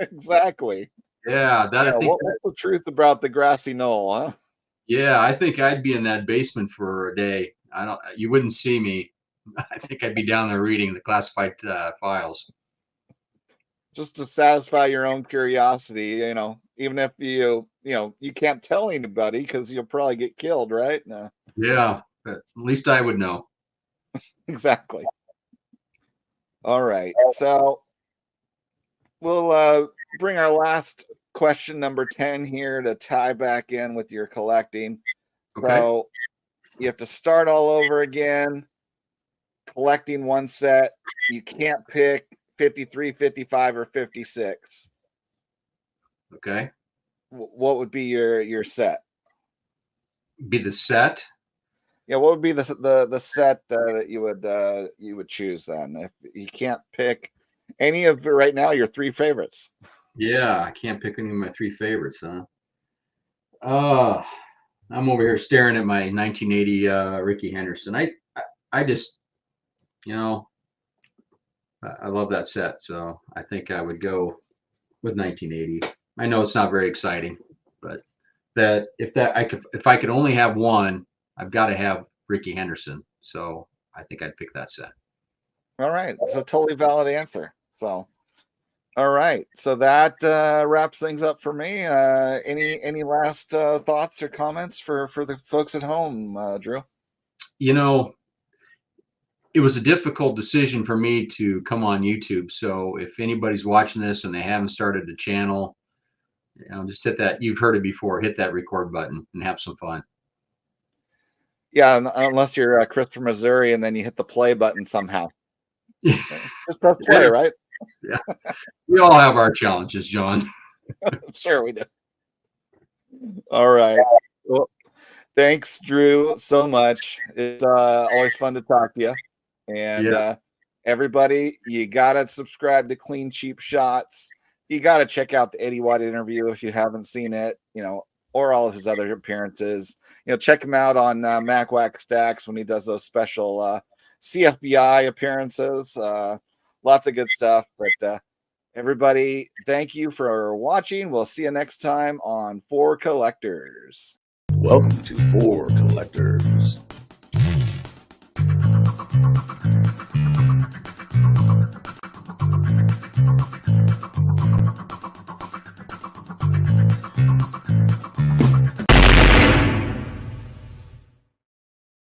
Exactly. Yeah, that I Yeah, think what's the truth about the grassy knoll, huh? yeah, I think I'd be in that basement for a day. You wouldn't see me. I think I'd be down there reading the classified files. Just to satisfy your own curiosity, even if you can't tell anybody because you'll probably get killed, right? No, Yeah, but at least I would know. exactly. All right. So we'll bring our last question, number 10 here, to tie back in with your collecting. Okay. So you have to start all over again, collecting one set. You can't pick 53, 55, or 56. Okay. What would be your set? Be the set. Yeah, what would be the set that you would choose then? If you can't pick any of right now, your three favorites. Yeah, I can't pick any of my three favorites, huh? I'm over here staring at my 1980 Ricky Henderson. I just, I love that set, so I think I would go with 1980. I know it's not very exciting, but if I could only have one, I've got to have Ricky Henderson. So I think I'd pick that set. All right, it's a totally valid answer. So, all right, so that wraps things up for me. Any last thoughts or comments for the folks at home, Drew? It was a difficult decision for me to come on YouTube. So if anybody's watching this and they haven't started a channel, just hit that. You've heard it before. Hit that record button and have some fun. Yeah, unless you're Christopher Missouri and then you hit the play button somehow. Just press play, right? Yeah, we all have our challenges, John. Sure, we do. All right. Well, thanks, Drew, so much. It's always fun to talk to you. And everybody, you gotta subscribe to Clean Cheap Shots. You gotta check out the Eddie White interview if you haven't seen it, or all of his other appearances. Check him out on Mac Wax Stacks when he does those special CFBI appearances. Lots of good stuff. But everybody, thank you for watching. We'll see you next time on For Collectors. Welcome to For Collectors.